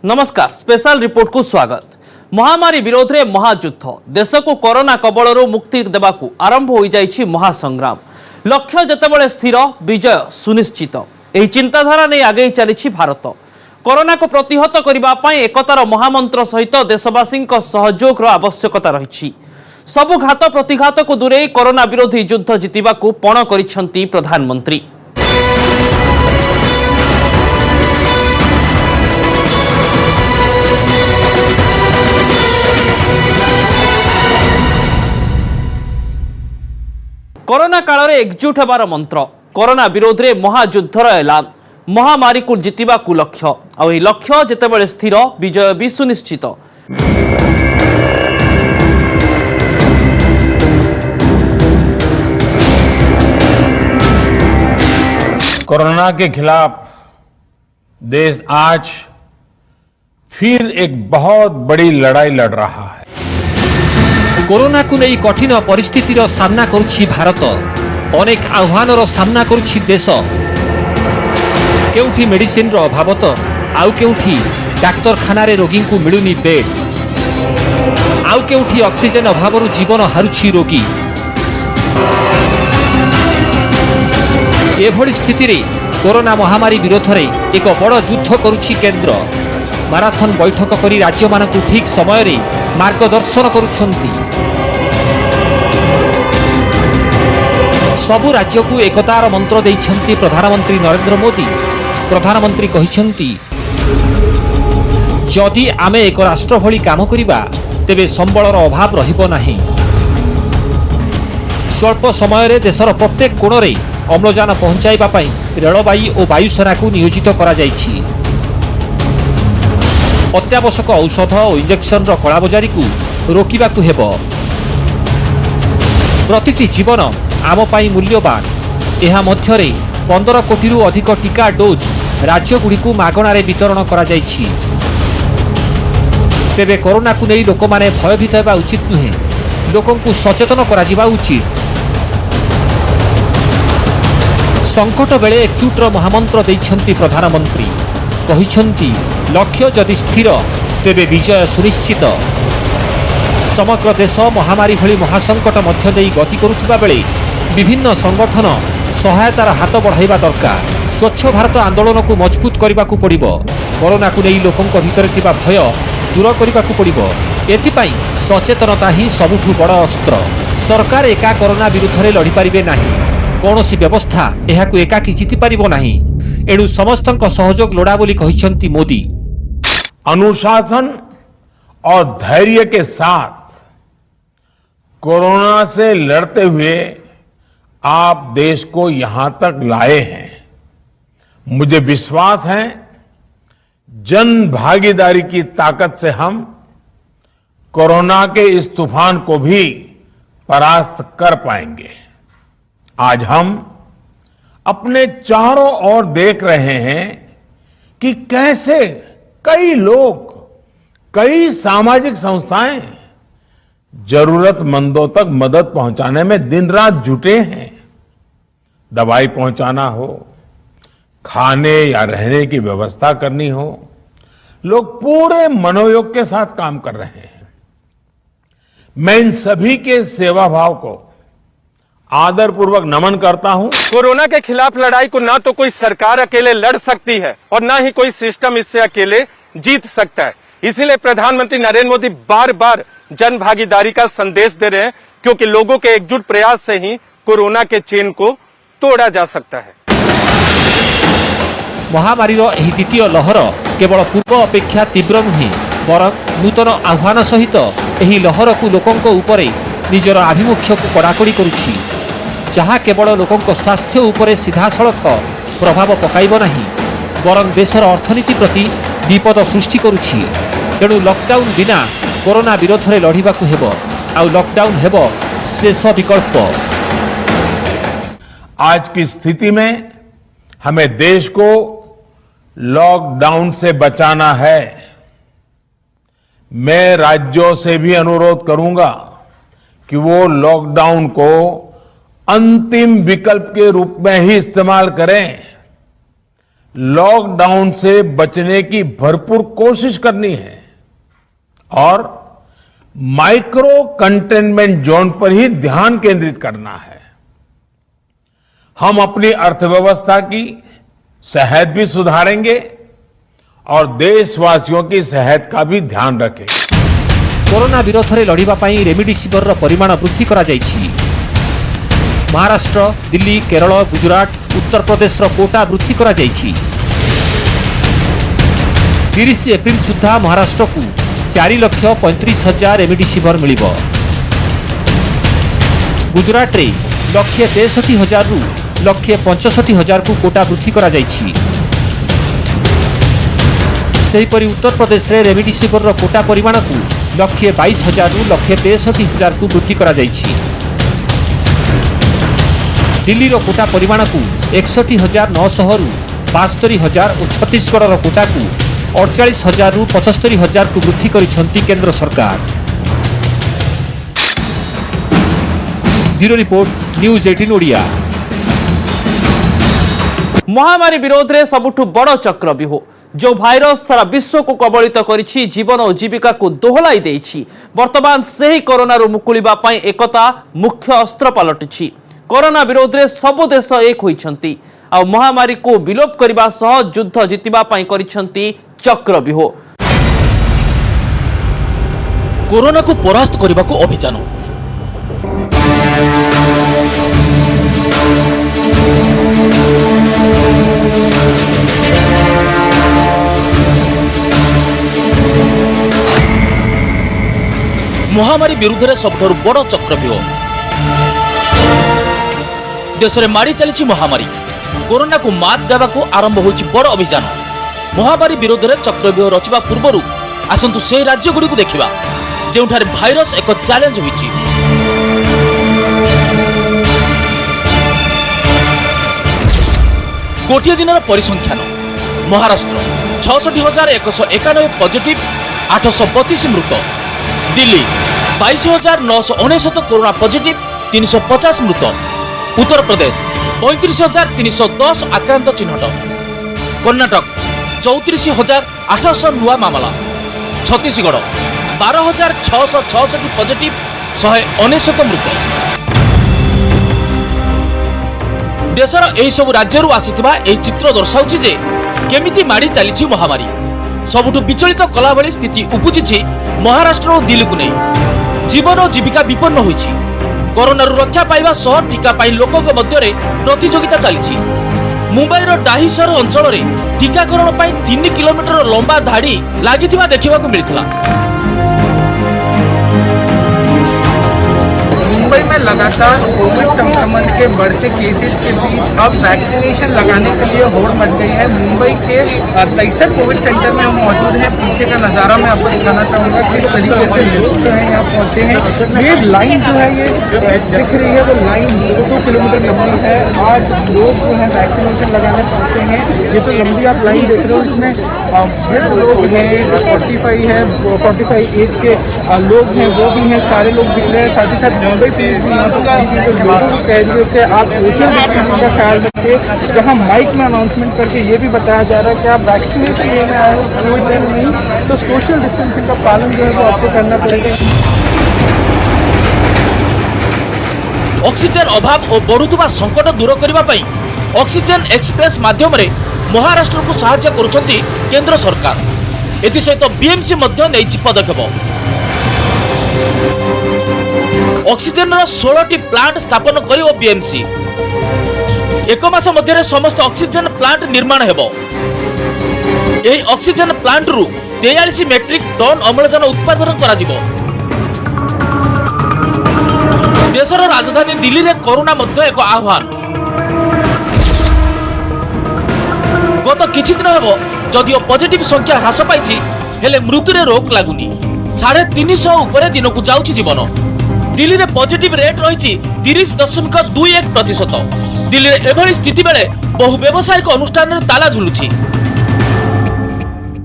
नमस्कार special report को स्वागत। महामारी विरोध में महायुद्ध देश को कोरोना कबल मुक्ति देवाकू आरंभ हो जाइछि महासंग्राम। लक्ष्य जेतेबेले स्थिर विजय सुनिश्चित यही चिंताधारा नहीं आगे चली भारत। कोरोना को प्रतिहत करने एकतार महामंत्र सहित देशवासी सहयोग आवश्यकता रही। सबु घात प्रतिघात को दूरे कोरोना विरोधी युद्ध जितवा पण करिसेंती प्रधानमंत्री। कोरोना काल में एकजुट होबार मंत्र कोरोना विरोध में महायुद्धर ऐलान महामारी को जितवा लक्ष्य आ लक्ष्य जेतेबेले स्थिर विजय भी सुनिश्चित। कोरोना के खिलाफ देश आज फिर एक बहुत बड़ी लड़ाई लड़ रहा है। कोरोना को नहीं कठिन परिस्थितिर सामना करुछि भारत। अनेक आह्वानर सामना करुछि देश। केउठी मेडिसिन रो अभाव तो आउ केउठी डाक्तरखाना रे रोगी को मिलुनी बेड, आउ केउठी ऑक्सीजन अभाव जीवन हारुछि रोगी। एभली स्थिति रे कोरोना महामारी विरोध रे एक बड़ युद्ध करुछि केंद्र। माराथन बैठक करी राज्य मानकु ठीक समय रे मार्गदर्शन करुछंती। सबु राज्य को एकतार मंत्र देइछंती प्रधानमंत्री नरेंद्र मोदी। प्रधानमंत्री कहिछंती जदि आमे एक राष्ट्र भली काम करिबा तेबे संबलर अभाव रहिबो नाही। स्वल्प समय रे देशर प्रत्येक कोण रे अम्लजान पहुंचाइबा पई रेलबाई और वायुसेना को नियोजित करा जाइछि। अत्यावश्यक औषध और इंजेक्शन रो कलाबजारी को रोकिबाकू हेबो। प्रतिटी जीवन आम पाई मूल्यवान। एहा मध्यरे 15 कोटी रु अधिक टीका डोज राज्य गुड़िकू मागणारे वितरण करा जाइछि। तेबे कोरोना को नहीं लोक माने भयभीत हेबा उचित नुहे। लोकंकु सचेतन करा जिबा उचित। संकट बेले एकजुटर महामंत्र देइछंती प्रधानमंत्री। कहिछंती लक्ष्य जदि स्थिर तेबे विजय सुनिश्चित। समग्र देश महामारी भली महासंकट मध्य देई गति करुथिबा बेले विभिन्न संगठन सहायतार हाथ बढ़ाइबा दरकार। स्वच्छ भारत आंदोलन को मजबूत करबाकू पड़िबो। कोरोना को नहीं लोकंक भितर थिबा भय दूर करबाकू पड़िबो। एथिपाई सचेतनता ही सबुठु बड़ अस्त्र। सरकार एका कोरोना विरुद्ध रे लड़ी पारिबे नाही। कौनसी व्यवस्था एहाकू एकाकी जीति पारिबो नाही। एणु समस्तक सहयोग लोड़ा बोली कहिछंती मोदी। अनुशासन और धैर्य के साथ कोरोना से लड़ते हुए आप देश को यहां तक लाए हैं। मुझे विश्वास है जन भागीदारी की ताकत से हम कोरोना के इस तूफान को भी परास्त कर पाएंगे। आज हम अपने चारों ओर देख रहे हैं कि कैसे कई लोग, कई सामाजिक संस्थाएं जरूरतमंदों तक मदद पहुंचाने में दिन रात जुटे हैं। दवाई पहुंचाना हो, खाने या रहने की व्यवस्था करनी हो, लोग पूरे मनोयोग के साथ काम कर रहे हैं। मैं इन सभी के सेवा भाव को आदरपूर्वक नमन करता हूं। कोरोना के खिलाफ लड़ाई को ना तो कोई सरकार अकेले लड़ सकती है और ना ही कोई सिस्टम इससे अकेले जीत सकता है। इसीलिए प्रधानमंत्री नरेंद्र मोदी बार बार जन भागीदारी का संदेश दे रहे हैं, क्योंकि लोगों के एकजुट प्रयास से ही कोरोना के चेन को तोड़ा जा सकता है। महामारी द्वितीय लहर केवल पूर्व अपेक्षा तीव्र नुहे, बरं नूतन आह्वान सहित एही लहर को लोकंक उपरे निजर आभिमुख्य को कड़ाकड़ी करुछि, जहाँ केवल लोकंक स्वास्थ्य उपरे सीधासलख प्रभाव पकाइब नाही, बरं देशर अर्थनीति प्रति विपद सृष्टि करुछि। तेणु लॉकडाउन बिना कोरोना विरोध में लड़ाकू हेबो। आउ लॉकडाउन हेबो शेष विकल्प। आज की स्थिति में हमें देश को लॉकडाउन से बचाना है। मैं राज्यों से भी अनुरोध करूंगा कि वो लॉकडाउन को अंतिम विकल्प के रूप में ही इस्तेमाल करें। लॉकडाउन से बचने की भरपूर कोशिश करनी है और माइक्रो कंटेनमेंट जोन पर ही ध्यान केंद्रित करना है। हम अपनी अर्थव्यवस्था की सेहत भी सुधारेंगे और देशवासियों की सेहत का भी ध्यान रखेंगे। कोरोना विरोध में लड़िबा पई रेमडेसिविर परिमाण वृद्धि करा जायछि। महाराष्ट्र, दिल्ली, केरल, गुजरात, उत्तर प्रदेश कोटा वृद्धि करा जायछि। 30 एप्रिल सुधा महाराष्ट्र को 4,35,000 रेमडेसिविर मिलिबो। गुजरात रे 1,63,000 रु 1,65,000 को कोटा वृद्धि करा जायछि। सेहीपरि उत्तर प्रदेश रे रेमडेसिविर कोटा परिमाण को 1,22,000 रु 1,63,000 को वृद्धि करा जायछि। दिल्ली रो कोटा परिमाण को 61,900 रु 72,000 और छत्तीसगढ़ कोटा को 48,000 रु 75,000 को वृद्धि करिसेंती केंद्र सरकार। Bureau report, news 18 Odia. महामारी विरोध में सबुठु बड़ चक्रव्यूह जो भाइरस सारा विश्व को कबलित करिछि, जीवन और जीविका को दोहलाई देछि। वर्तमान सही कोरोना मुकुलिबा पई एकता मुख्य अस्त्र पलटिछि। कोरोना विरोध में सबु देश एक होइछंती आ महामारी को विलोप करबा सह युद्ध जितिबा पई करिछंती चक्रव्यूह। कोरोना को परास्त करने को अभियान महामारी विरुद्ध में सबुठ बड़ चक्रव्यूह देश में माड़ी चली महामारी। कोरोना को मात देवा को आरंभ हो बड़ अभियान। महामारी विरोध में चक्रव्यूह रचिबा पूर्व आसंतु से राज्य गुड़ी को देखा जोठारे भाइरस एक चैलेंज होइछि। गोटे दिन परिसंख्यान महाराष्ट्र 66,191 पॉजिटिव 832 मृत। दिल्ली 22,969 कोरोना पॉजिटिव 350 मृत। उत्तर प्रदेश 35,310 आक्रांत चिन्हट। कर्णाटक 34,800 नुआ मामला। छत्तीसगढ़ 12,666 पॉजिटिव 169 मृत। देशर एही सब राज्यरू आसीथिबा एही चित्र दर्शाउछि जे केमिति माड़ी चलीछि महामारी। सबुठु विचलित कला भली स्थिति उपजिछि महाराष्ट्र और दिल्ली को नहीं। जीवन और जीविका विपन्न होइछि। कोरोना रक्षा पाइबा सह टीका पाई लोकों मध्य प्रतियोगिता चली। मुंबईर डाहिसर अंचल में टीकाकरण पाई 3 किलोमीटर लंबा धाड़ी लगी देखा मिलता। मुंबई में लगातार कोविड संक्रमण के बढ़ते केसेस के बीच अब वैक्सीनेशन लगाने के लिए होड़ मच गई है। मुंबई के 63 कोविड सेंटर में हम मौजूद हैं। पीछे का नज़ारा मैं आपको दिखाना चाहूँगा किस तरीके से लोग जो है यहाँ पहुँचते हैं। ये लाइन जो है ये दिख रही है, वो लाइन 2 किलोमीटर लंबी है। आज लोग जो है वैक्सीनेशन लगाने पहुँचते हैं। ये तो लंबी आप लाइन देख रहे हो, इसमें लोग हैं 45 एज के लोग हैं, वो भी हैं, सारे लोग दिख रहे हैं। साथ ही साथ मुंबई से यहाँ पर लोगों को कह रहे थे आप सोशल डिस्टेंसिंग का ख्याल रखिए। जहाँ माइक में अनाउंसमेंट करके ये भी बताया जा रहा है कि आप वैक्सीनेशन लेने आए हो, कोविड नहीं, तो सोशल डिस्टेंसिंग का पालन जो है वो आपको करना पड़ेगा। ऑक्सीजन अभाव और बढ़ुवा संकट दूर करने ऑक्सीजन एक्सप्रेस माध्यम रे महाराष्ट्र को सहायता करुछंती केंद्र सरकार। एथिसहित बीएमसी मध्य नेइछि पदक्षेप। ऑक्सीजन 16टी प्लांट स्थापन करिवो बीएमसी। एक मास मध्य समस्त ऑक्सीजन प्लांट निर्माण हेबो। एही ऑक्सीजन प्लांट रु 43 मेट्रिक टन अम्लजान उत्पादन करा जिवो। देशर राजधानी दिल्ली रे कोरोना मध्य एक आह्वान। गत किछि दिन हेबो जदिओ पॉजिटिव संख्या ह्रास पाइछि हेले मृत्यु रे रोक लागुनी। 350 उपरे दिन को जाउछि जीवन। दिल्ली रे पॉजिटिव रेट रही 30.21%। दिल्ली रे एभली स्थिति बेले बहु व्यावसायिक अनुष्ठान रे ताला झुलुछि।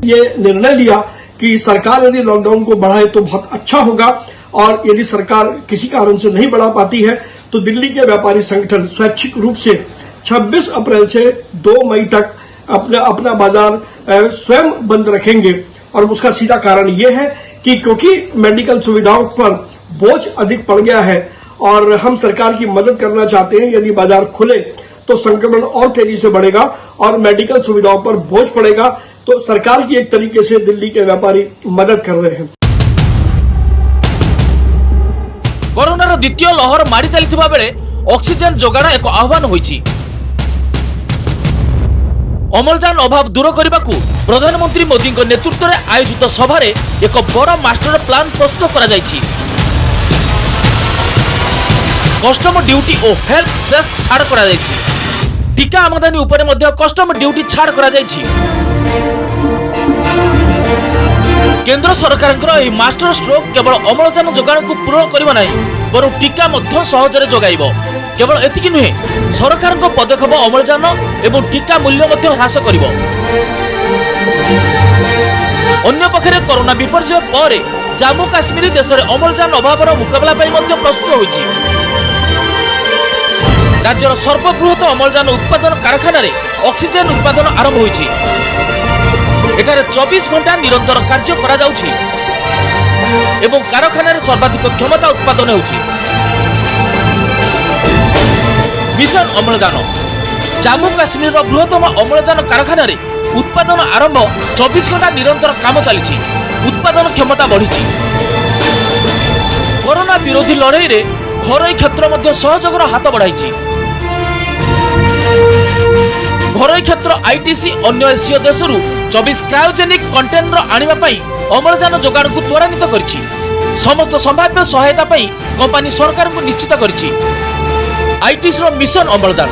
ये निर्णय लिया कि सरकार यदि लॉकडाउन को बढ़ाए तो बहुत अच्छा होगा, और यदि सरकार किसी कारण से नहीं बढ़ा पाती है तो दिल्ली के व्यापारी संगठन स्वैच्छिक रूप से 26 अप्रैल से 2 मई तक अपना अपना बाजार स्वयं बंद रखेंगे। और उसका सीधा कारण ये है कि क्योंकि मेडिकल सुविधाओं पर बोझ अधिक पड़ गया है और हम सरकार की मदद करना चाहते हैं। यदि बाजार खुले तो संक्रमण और तेजी से बढ़ेगा और मेडिकल सुविधाओं पर बोझ पड़ेगा। तो सरकार की एक तरीके से दिल्ली के व्यापारी मदद कर रहे हैं। कोरोनार द्वितीय लहर माड़ी चलथिबा बेले ऑक्सीजन जोगाण एक आह्वान होईछि। अम्लजान अभाव दूर करने प्रधानमंत्री मोदी नेतृत्व में आयोजित सभारे एक बड़ मास्टर प्लान प्रस्तुत करा जायछि। कस्टम ड्यूटी और हेल्थ सेस छाड़ करा जायछि। टीका आमदानी उपरे मध्य कस्टम ड्यूटी छाड़ करा जायछि। केंद्र सरकार मास्टर स्ट्रोक केवल अम्लजान जोगाण को पूर्ण करबा नहीं बरं टीका मध्य सहजरे जोगाइब। केवल एतिकी नुहे सरकार पदक्षेप अम्लजान एवं टीका मूल्य मध्य ह्रास करिब। अन्य पक्षरे कोरोना विपर्यय पर जम्मू काश्मीर देश में अम्लजान अभाव मुकाबला प्रस्तुत होइछि। राज्यर सर्वबृहत अम्लजान उत्पादन कारखाना ऑक्सीजन उत्पादन आरंभ होइछि। एठारे 24 घंटा निरंतर कार्य करा जाउछि एवं कारखाना सर्वाधिक क्षमता उत्पादन होउछि। मिशन अम्लजान जम्मू काश्मीर बृहत्तम अम्लजान कारखाना उत्पादन आरंभ 24 घंटा निरंतर काम चली उत्पादन क्षमता बढ़ी। कोरोना विरोधी लड़ाई रे घरोई क्षेत्र मध्य सहयोगर हाथ बढ़ाई। घरोई क्षेत्र आईटीसी अन्य एसीय देशरू 24 क्रायोजेनिक कंटेनर आनिबा पई अम्लजान जोगाण को त्वरान्वित करिछि। समस्त संभाव्य सहायता पई कंपनी सरकार को निश्चित करिछि। आईटीसी मिशन अम्लजान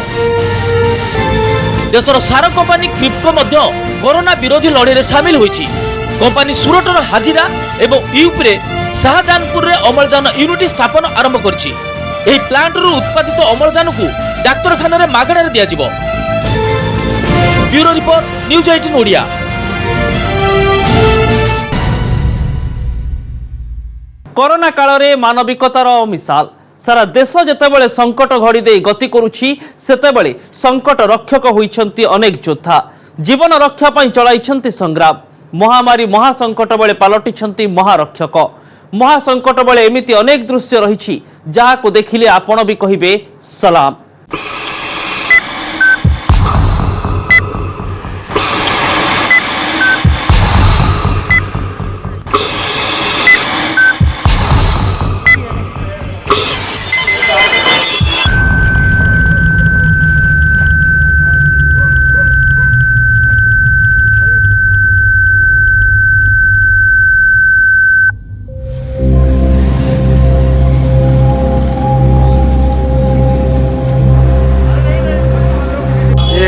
देशर सार कंपनी क्रिप्को मध्य कोरोना विरोधी लड़ाई रे शामिल होइछि। कंपनी सुरटर हाजिरा एवं यूपी रे शाहजहानपुर रे अम्लजान यूनिट स्थापन आरंभ करछि। एही प्लांट रु उत्पादित अम्लजान को डाक्तरखाना रे मागणा रे दिया जिवो। Bureau report news 18 Odia. Corona काल रे मानविकतार मिसाल सारा देश जेतेबेले संकट घड़ी दे गति करुछि सेतेबेले संकट रक्षक होइछन्ति अनेक योद्धा जीवन रक्षा पई चलाइछन्ति संग्राम। महामारी महासंकट बेले पालटिछन्ति महारक्षक। महासंकट बेले एमिति अनेक दृश्य रहिछि जाहाको देखिले आपण भी कहिबे सलाम।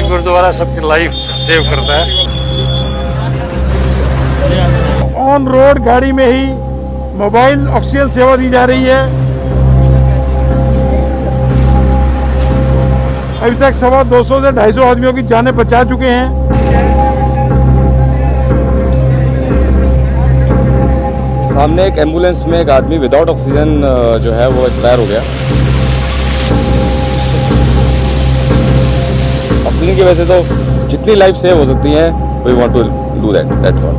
गुरुद्वारा सबकी लाइफ सेव करता है। ऑन रोड गाड़ी में ही मोबाइल ऑक्सीजन सेवा दी जा रही है। अभी तक 250 से 250 आदमियों की जानें बचा चुके हैं। सामने एक एम्बुलेंस में एक आदमी विदाउट ऑक्सीजन जो है वो एक्सपायर हो गया। ऑक्सीजन की वजह से तो जितनी लाइफ सेव हो सकती है we want to do that, that's all.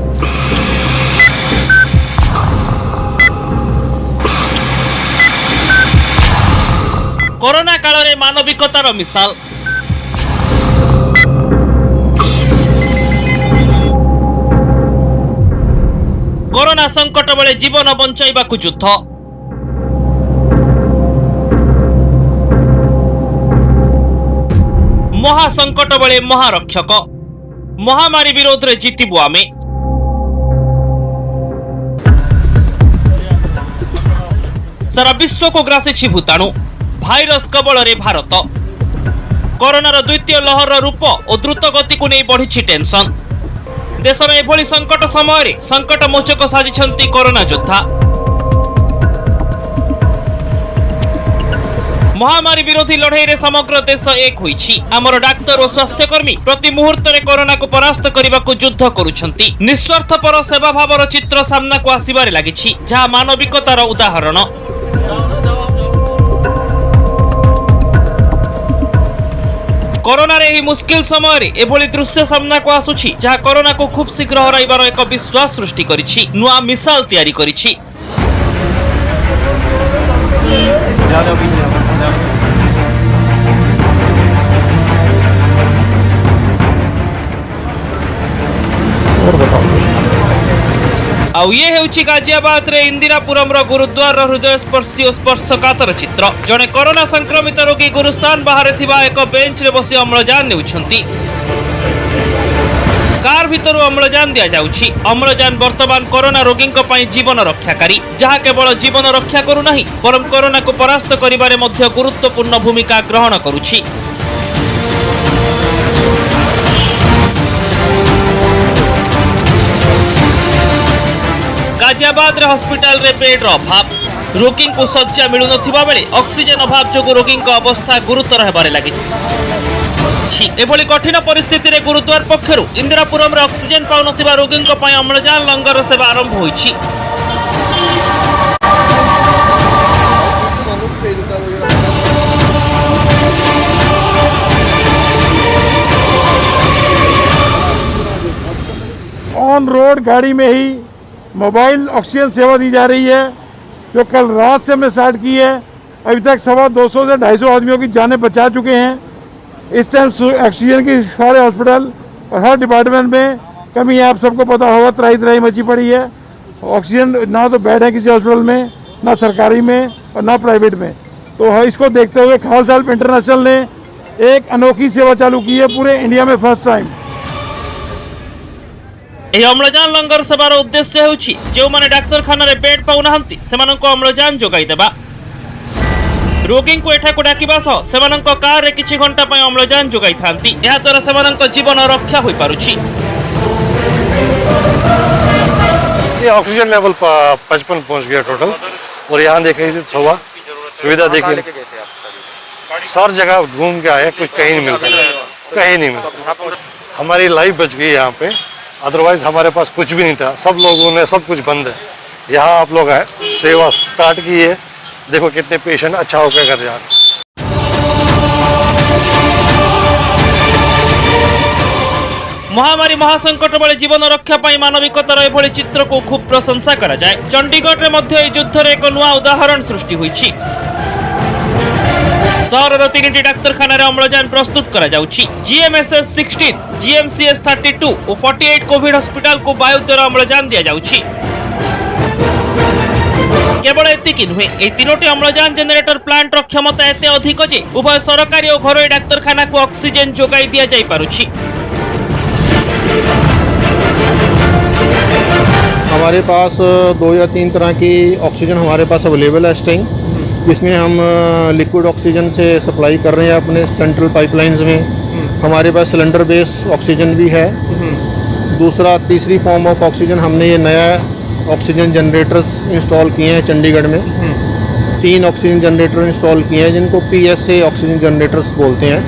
Corona काल रे मानविकतार मिसाल कोरोना संकट बेले जीवन बंचाइबाकु युद्ध। महासंकट बेले महारक्षक महामारी विरोध रे जीतिबु आमे। सारा विश्व को ग्रासिछि भूताणु भाइरस कबल रे भारत। कोरोनार द्वितीय लहर रूप और द्रुत गति को नहीं बढ़ी टेंशन। देशर एभली संकट समय संकट मोचक साजिछन्ति कोरोना योद्धा। महामारी विरोधी लड़ाई रे समग्र देश एक होइछि। आमर डाक्तर और स्वास्थ्यकर्मी प्रति मुहूर्त रे कोरोना को परास्त करने को युद्ध करुछन्ति। निस्वार्थपर सेवा भावर चित्र सामना को आसिबारे लागिछि जहा मानविकतार उदाहरण। कोरोना रे ही मुश्किल समय रे एभली दृश्य सामना को आसुछि जहा कोरोना को खूब शीघ्र हराइबार एक विश्वास सृष्टि करिछि नुआ मिसाल तैयारी करिछि। आउ ये हेउछि गाजियाबाद रे इंदिरापुरम रो गुरुद्वार रो हृदय स्पर्शी और स्पर्शकातर चित्र। जने कोरोना संक्रमित रोगी गुरुस्थान बाहर थिबा एक बेंच रे बसी अम्लजान नेउछंती। कार भितर अम्लजान दिया जाउछि। अम्लजान वर्तमान कोरोना रोगी पई जीवन रक्षाकारी, जहा केवल जीवन रक्षा करू नहीं बरं कोरोना को परास्त करिबारे मध्य गुरुत्वपूर्ण भूमिका ग्रहण करूछि। गाजियाबाद रे हॉस्पिटल रे बेड रो अभाव, रोगी को शଯ୍ୟା मिलु नथिबा बेले ऑक्सीजन अभाव जोगु रोगी अवस्था गुरुतर हेबारे लागि। एभली कठिन परिस्थिति रे गुरुद्वार पक्षरु इंदिरापुरम रे ऑक्सीजन पाउ नथिबा रोगी पई अम्लजान लंगर सेवा आरंभ होईछि। ऑन रोड गाड़ी में ही मोबाइल ऑक्सीजन सेवा दी जा रही है, जो कल रात से हमने स्टार्ट की है। अभी तक 250 से 250 आदमियों की जानें बचा चुके हैं। इस टाइम ऑक्सीजन की सारे हॉस्पिटल और हर डिपार्टमेंट में कमी है। आप सबको पता होगा, त्राही मची पड़ी है। ऑक्सीजन ना तो बेड है किसी हॉस्पिटल में, ना सरकारी में और ना प्राइवेट में। तो इसको देखते हुए खालसा हेल्प इंटरनेशनल ने एक अनोखी सेवा चालू की है, पूरे इंडिया में फर्स्ट टाइम। एही अम्लजान लंगर सेवार उद्देश्य हेउछि जो माने डाक्तरखाना रे बेड पाउ नाहंती सेमानंको अम्लजान जोगाई देबा। रोगी को एठाको डाकिबा सह सेमानंको कार रे किछि घंटा पय अम्लजान जोगाई थांती। एहा द्वारा सेमानंको जीवन रक्षा होई पारुछि। ये ऑक्सीजन लेवल 55 पहुंच गया टोटल, और यहाँ देखे सुविधा देखिए, सर जगह घूम के आए, कुछ कहीं नहीं मिलता, कहीं नहीं मिलता। हमारी लाइफ बच गई यहाँ पे, अदरवाइज हमारे पास कुछ भी नहीं था। सब लोगों ने सब कुछ बंद है। यहाँ आप लोग हैं, सेवा स्टार्ट की है, देखो कितने पेशेंट अच्छा होकर घर जा रहे। महामारी महासंकट बेले जीवन रक्षा पाई मानविकतार एभली चित्र को खूब प्रशंसा करा जाए। चंडीगढ़ रे मध्य ए युद्ध रे एक नुआ उदाहरण सृष्टि होईछि। सहरर 3टी डाक्तरखाना रे अम्लजान प्रस्तुत करा जाउछि। जीएमएसएस 16, जीएमसीएस 32 और 48 कोविड हॉस्पिटल को वायु द्वारा अम्लजान दिया जाउछि। केवल एतिकी नुहे, ए 3टी अम्लजान जेनेरेटर प्लांट रो क्षमता एते अधिक जे उभय सरकारी और घरोई डाक्तरखाना को ऑक्सीजन जोगाई दिया जाई पारुछि। हमारे पास 2 या 3 तरह की ऑक्सीजन हमारे पास अवेलेबल है इस टाइम, जिसमें हम लिक्विड ऑक्सीजन से सप्लाई कर रहे हैं अपने सेंट्रल पाइपलाइंस में। हमारे पास सिलेंडर बेस ऑक्सीजन भी है। तीसरी फॉर्म ऑफ ऑक्सीजन हमने ये नया ऑक्सीजन जनरेटर्स इंस्टॉल किए हैं चंडीगढ़ में। 3 ऑक्सीजन जनरेटर इंस्टॉल किए हैं, जिनको PSA ऑक्सीजन जनरेटर्स बोलते हैं।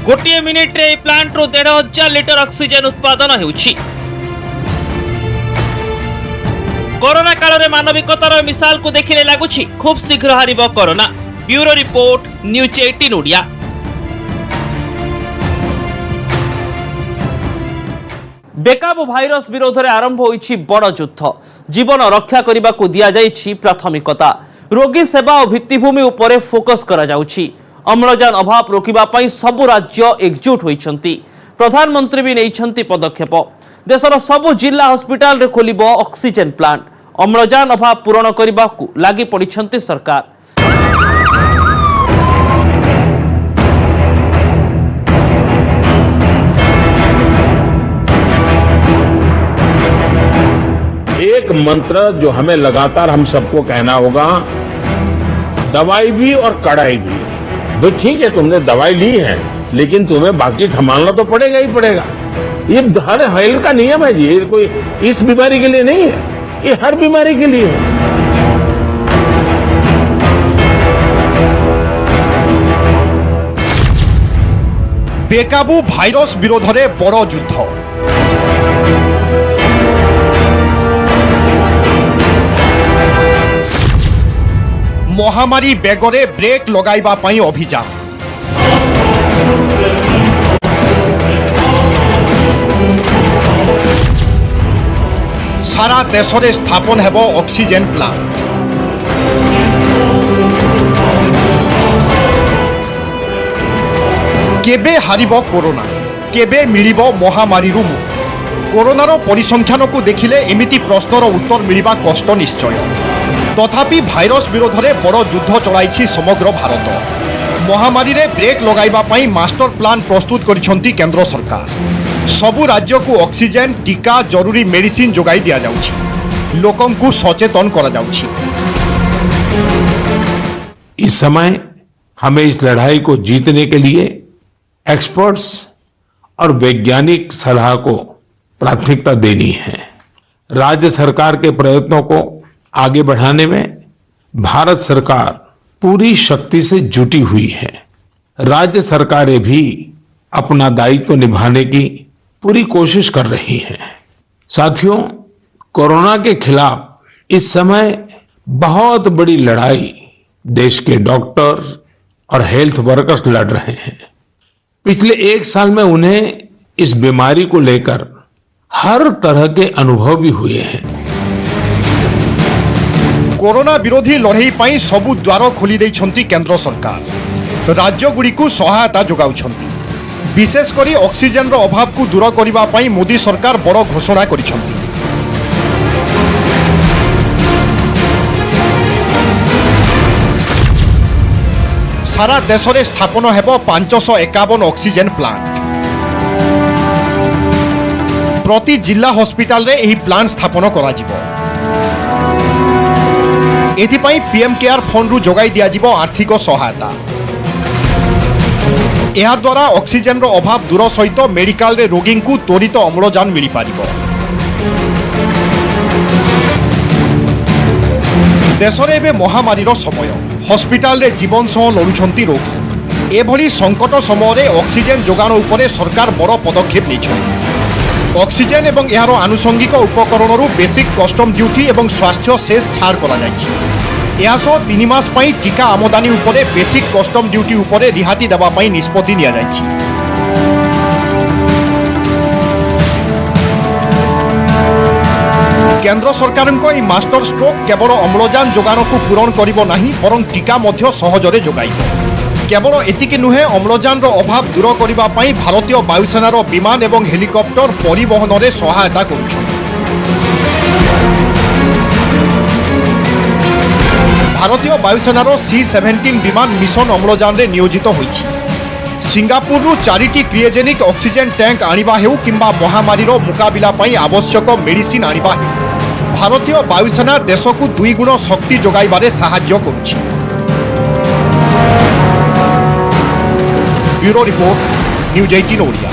गोटे मिनिट रे प्लांट रो 1500 लिटर ऑक्सीजन उत्पादन हेउछि। कोरोना काल रे मानविकतार मिसाल को देखिले लागुछि खूब शीघ्र हारिबो corona. Bureau report, news 18 Odia. बेकाबू भाइरस विरोध में आरंभ होइछि बड़ युद्ध। जीवन रक्षा करने को दिया जाइछि प्राथमिकता। रोगी सेवा और भित्तिभूमि उपरे फोकस करा जाउछि। अम्लजान अभाव रोकिबा पई सबु राज्य एकजुट होइछंती। प्रधानमंत्री भी नेइछंती पदक्षेप। देशर सबु जिला हॉस्पिटल रे खोलिबो ऑक्सीजन प्लांट। अम्लजान अभाव पूरण करने को लागि पड़िछंती सरकार। एक मंत्र जो हमें लगातार हम सबको कहना होगा, दवाई भी और कड़ाई भी। तो ठीक है, तुमने दवाई ली है, लेकिन तुम्हें बाकी संभालना तो पड़ेगा ही पड़ेगा। ये हर हेल्थ का नियम है जी, ये कोई इस बीमारी के लिए नहीं है, ये हर बीमारी के लिए है। बेकाबू भाइरस विरोध में बड़ युद्ध। महामारी बेगरे ब्रेक लगाइबा पई अभियान। सारा देश में स्थापन हेबो ऑक्सीजन प्लांट। केबे हारिबो कोरोना, केबे मिलिबो महामारी मुक्ति। कोरोनार परिसंख्यान को देखिले एमिति प्रश्नर उत्तर मिलिबा कष्ट निश्चय। तथापि भाइरस विरोध में बड़ युद्ध चलाइछि समग्र भारत। महामारी रे ब्रेक लगाइबा पई मास्टर प्लान प्रस्तुत करिसंती केंद्र सरकार। सबु राज्य को ऑक्सीजन, टीका, जरूरी मेडिसिन जोगाई दिया जाउछि। लोकं को सचेतन करा जाउछि। इस समय हमें इस लड़ाई को जीतने के लिए एक्सपर्ट्स और वैज्ञानिक सलाह को प्राथमिकता देनी है। राज्य सरकार के प्रयत्नों को आगे बढ़ाने में भारत सरकार पूरी शक्ति से जुटी हुई है। राज्य सरकारें भी अपना दायित्व निभाने की पूरी कोशिश कर रही हैं। साथियों, कोरोना के खिलाफ इस समय बहुत बड़ी लड़ाई देश के डॉक्टर और हेल्थ वर्कर्स लड़ रहे हैं। पिछले 1 साल में उन्हें इस बीमारी को लेकर हर तरह के अनुभव भी हुए हैं। कोरोना विरोधी लड़ाई पई सबु द्वार खोली दैछंती केंद्र सरकार। राज्य गुड़ी को सहायता जोगाउछंती। विशेष करी ऑक्सीजन रो अभाव को दूर करिबा पई मोदी सरकार बड़ घोषणा करिछंती। सारा देश में स्थापन हेबो 551 ऑक्सीजन प्लांट। प्रति जिला हॉस्पिटल रे एही प्लांट स्थापन करा जिवो। एथिपाई पीएम केयर फंड रु जोगाई दिया जिवो आर्थिक सहायता। यह द्वारा ऑक्सीजन रो अभाव दूर सहित मेडिकल रे रोगी को त्वरित अम्लजान मिल पारिबो। देश में एबे महामारी रो समय। हॉस्पिटल रे जीवन सह लड़ुछंती रोगी। एभली संकट समय रे ऑक्सीजन जोगाण उपरे सरकार बड़ पदक्षेप नेछंती। ऑक्सीजन एवं यार आनुषंगिक उपकरण रु बेसिक कस्टम ड्यूटी एवं स्वास्थ्य सेस छाड़ करा जायछि। यासो 3 मास पई टीका आमदानी उपरे बेसिक कस्टम ड्यूटी उपरे रिहाती देबा पई निष्पत्ति निया जायछि। केंद्र सरकार को मास्टर स्ट्रोक केवल अम्लजान जोगाण को पूरण करिबो नाही बरं टीका मध्य सहजरे जोगाइबो। केवल एतिकी नुहे अम्लजान रो अभाव दूर करिबा पई भारतीय वायुसेनार विमान एवं हेलिकॉप्टर परिवहन रे सहायता करुछन। भारतीय वायुसेनार C-17 विमान मिशन अम्लजान रे नियोजित होइछि। सिंगापुर रु 4टी क्रियोजेनिक ऑक्सीजन टैंक आनिबा हेउ किंबा महामारी रो मुकाबिला पई आवश्यक मेडिसिन आनिबा हेउ भारतीय वायुसेना देश को 2 गुण शक्ति जोगाइबारे साहाय्य करुछि। Bureau report, news 18 Odia.